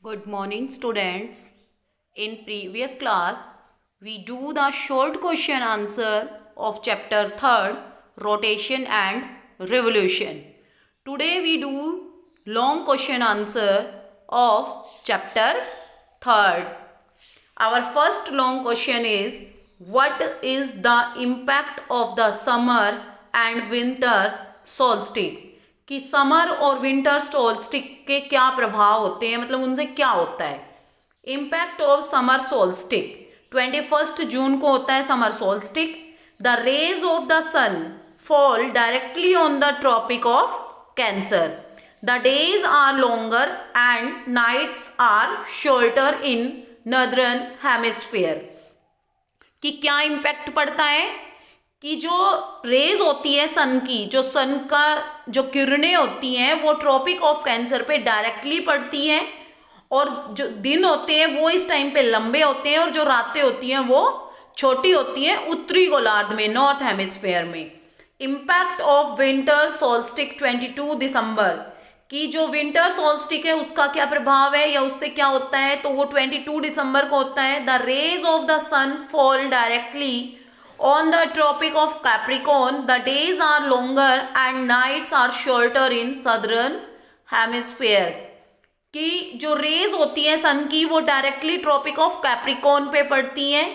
Good morning, students. In previous class, we do the short question answer of chapter 3rd, rotation and revolution. Today we do long question answer of chapter 3rd. Our first long question is, what is the impact of the summer and winter solstice? कि summer और winter सोल्स्टिक के क्या प्रभाव होते हैं, मतलब उनसे क्या होता है. इम्पैक्ट ऑफ समर सोल्स्टिक 21 जून को होता है summer solstice. The rays of the sun fall directly on the tropic of cancer. The days are longer and nights are shorter in northern hemisphere. कि क्या इम्पैक्ट पड़ता है कि जो रेज होती है सन की, जो सन का जो किरणें होती हैं वो ट्रॉपिक ऑफ कैंसर पे डायरेक्टली पड़ती हैं, और जो दिन होते हैं वो इस टाइम पे लंबे होते हैं और जो रातें होती हैं वो छोटी होती हैं उत्तरी गोलार्ध में, नॉर्थ हेमिस्फीयर में. इम्पैक्ट ऑफ विंटर सोल्स्टिक 22 दिसंबर की जो विंटर सोल्स्टिक है उसका क्या प्रभाव है या उससे क्या होता है, तो वो 22 दिसंबर को होता है. The rays of the sun fall directly on the tropic of Capricorn. The days are longer and nights are shorter in southern hemisphere. कि जो रेज होती है सन की वो डायरेक्टली ट्रॉपिक ऑफ कैप्रिकॉर्न पे पड़ती हैं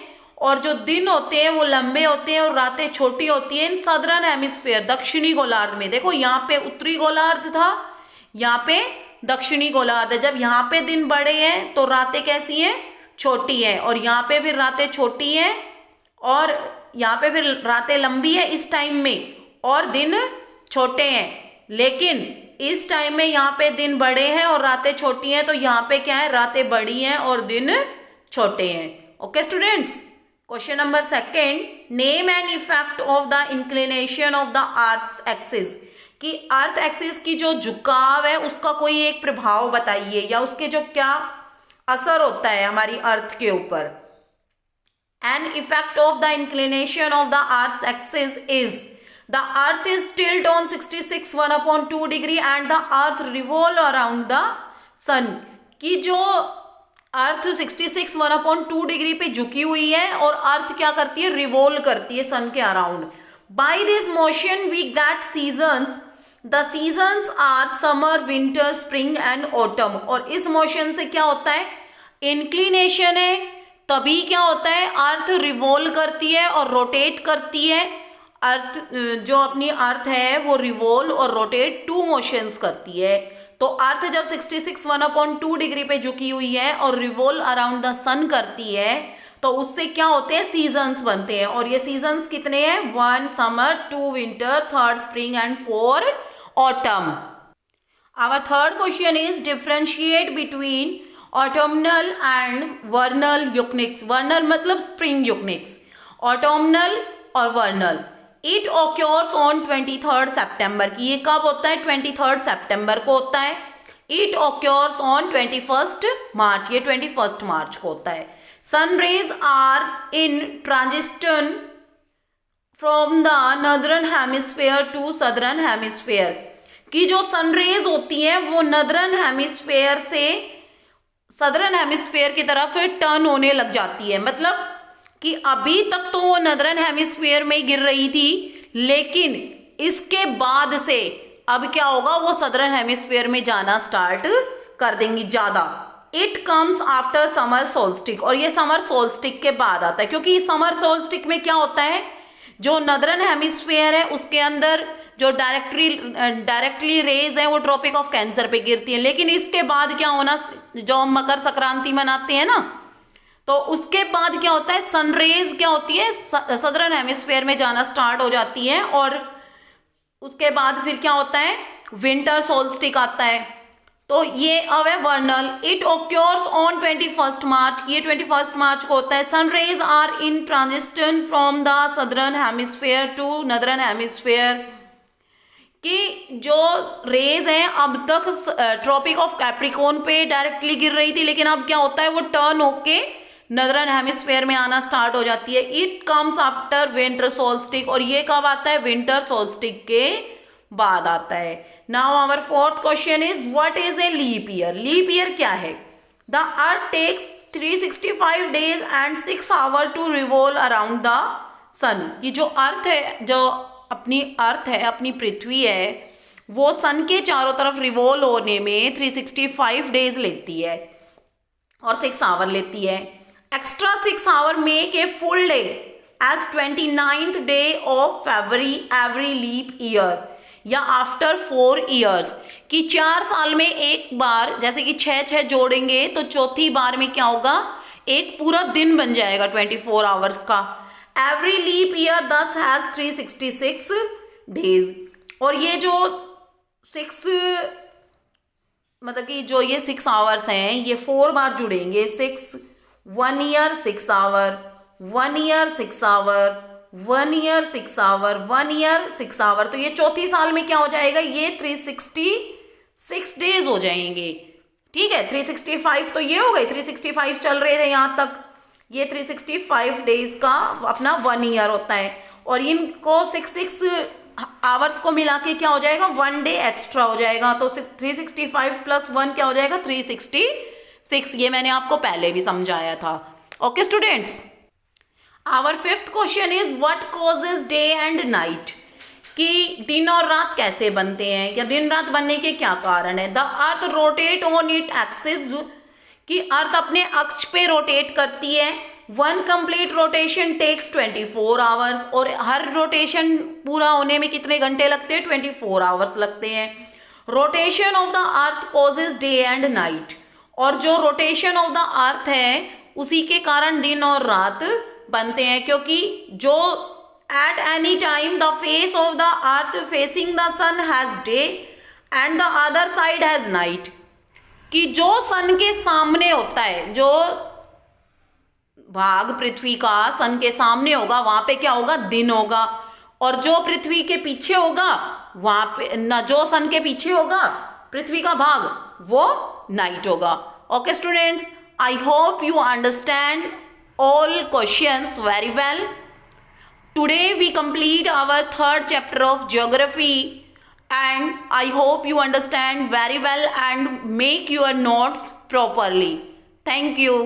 और जो दिन होते हैं वो लंबे होते हैं और रातें छोटी होती हैं इन सदर्न हेमिस्फीयर, दक्षिणी गोलार्ध में. देखो यहाँ पे उत्तरी गोलार्ध था, यहाँ पे दक्षिणी गोलार्ध है. जब यहाँ पे दिन बड़े हैं तो रातें कैसी हैं, छोटी हैं, और यहाँ पे फिर रातें छोटी हैं और यहाँ पे फिर रातें लंबी है इस टाइम में और दिन छोटे हैं. लेकिन इस टाइम में यहाँ पे दिन बड़े हैं और रातें छोटी हैं, तो यहाँ पे क्या है, रातें बड़ी हैं और दिन छोटे हैं. Okay students, question number second, name an effect of the inclination of the earth axis. कि अर्थ एक्सिस की जो झुकाव है उसका कोई एक प्रभाव बताइए या उसके जो क्या असर होता है हमारी अर्थ के ऊपर. An effect of the inclination of the earth's axis is the earth is tilted on 66 1/2 degree and the earth revolve around the sun. कि जो अर्थ 66 1/2 डिग्री पे झुकी हुई है और अर्थ क्या करती है, रिवोल्व करती है सन के around. By this motion we get seasons. The seasons are summer, winter, spring and autumn. और इस मोशन से क्या होता है, इंक्लिनेशन है तभी क्या होता है, अर्थ रिवोल्व करती है और रोटेट करती है. अर्थ जो अपनी अर्थ है वो रिवोल्व और रोटेट टू मोशंस करती है. तो अर्थ जब 66 1/2 डिग्री पे झुकी हुई है और रिवोल्व अराउंड द सन करती है तो उससे क्या होते हैं, सीजन्स बनते हैं. और ये सीजन्स कितने हैं, 1 summer, 2 winter, 3 spring and 4 autumn. Our third question is differentiate between autumnal and vernal equinox. Vernal मतलब स्प्रिंग यूक्निक्स, ऑटोमनल और वर्नल. इट ऑक्योर्स ऑन 23 सितंबर की, ये कब होता है, 23 सितंबर को होता है. इट ऑक्योर्स ऑन 21 मार्च, ये 21 मार्च को होता है. Sun rays are in transition from the northern hemisphere to southern hemisphere. की जो सन रेज होती हैं वो नॉर्दर्न हेमिस्फीयर से सदर्न हेमिस्फीयर की तरफ टर्न होने लग जाती है. मतलब कि अभी तक तो वो नॉर्दर्न हेमिस्फीयर में ही गिर रही थी, लेकिन इसके बाद से अब क्या होगा, वो सदर्न हेमिस्फीयर में जाना स्टार्ट कर देंगी ज्यादा. इट कम्स आफ्टर समर सोल्स्टिक, और ये समर सोल्स्टिक के बाद आता है. क्योंकि समर सोल्स्टिक में क्या होता है, जो नॉर्दर्न हेमिस्फीयर है उसके अंदर जो डायरेक्टली रेज है वो ट्रॉपिक ऑफ कैंसर पे गिरती है. लेकिन इसके बाद क्या होना, जो हम मकर संक्रांति मनाते हैं ना, तो उसके बाद क्या होता है, सनरेज क्या होती है, सदर्न हेमिस्फीयर में जाना स्टार्ट हो जाती है. और उसके बाद फिर क्या होता है, विंटर सोल्स्टिक आता है. तो ये अब है vernal. It occurs on 21 March, ये 21 मार्च को होता है. Sun rays are in transition from the southern hemisphere to northern hemisphere. कि जो रेज हैं अब तक ट्रॉपिक ऑफ कैप्रिकॉर्न पे डायरेक्टली गिर रही थी, लेकिन अब क्या होता है, वो टर्न होके नॉर्दर्न हेमिस्फीयर में आना स्टार्ट हो जाती है. इट कम्स आफ्टर विंटर सोल्स्टिक, और ये कब आता है, विंटर सोल्स्टिक के बाद आता है. Now our fourth question is, what is a leap year. Leap year क्या है. The earth takes 365 days and 6 hours to revolve around the sun. ये जो अर्थ है, जो अपनी अर्थ है, अपनी पृथ्वी है, वो सन के चारों तरफ रिवॉल्व होने में 365 डेज लेती है और 6 आवर लेती है. Extra 6 hour make a full day as 29th day of February every leap year, या आफ्टर 4 years, कि 4 साल में एक बार, जैसे कि 6 जोड़ेंगे तो चौथी बार में क्या होगा, एक पूरा दिन बन जाएगा 24 आवर्स का. एवरी लीप ईयर दस हैज 366 डेज. और ये जो 6 मतलब कि जो ये 6 आवर्स हैं, ये 4 बार जुड़ेंगे. 6 1 year 6 hour, 1 year 6 hour, 1 year 6 hour, 1 year 6 hour. तो ये चौथी साल में क्या हो जाएगा, ये 366 डेज हो जाएंगे. ठीक है, 365 तो ये हो गई, 365 चल रहे थे यहाँ तक. ये 365 डेज का अपना 1 ईयर होता है. और इनको 6 आवर्स को मिला के क्या हो जाएगा, 1 डे एक्स्ट्रा हो जाएगा. तो 365 + 1 क्या हो जाएगा, 366. ये मैंने आपको पहले भी समझाया था. Okay students, our 5th question is what causes day and night, कि दिन और रात कैसे बनते हैं, या दिन रात बनने के क्या कारण है. The earth rotate on it axis, कि अर्थ अपने अक्ष पे रोटेट करती है. 1 कंप्लीट रोटेशन टेक्स 24 आवर्स, और हर रोटेशन पूरा होने में कितने घंटे लगते हैं, 24 आवर्स लगते हैं. Rotation of the earth causes day and night, और जो रोटेशन ऑफ द अर्थ है उसी के कारण दिन और रात बनते हैं. क्योंकि जो at any time the face of the earth facing the sun has day and the other side has night, कि जो सन के सामने होता है, जो भाग पृथ्वी का सन के सामने होगा वहां पे क्या होगा, दिन होगा. और जो पृथ्वी के पीछे होगा वहां पे न, जो सन के पीछे होगा पृथ्वी का भाग, वो नाइट होगा. Okay students, I hope you understand all questions very well. Today we complete our 3rd chapter of geography, and I hope you understand very well and make your notes properly. Thank you.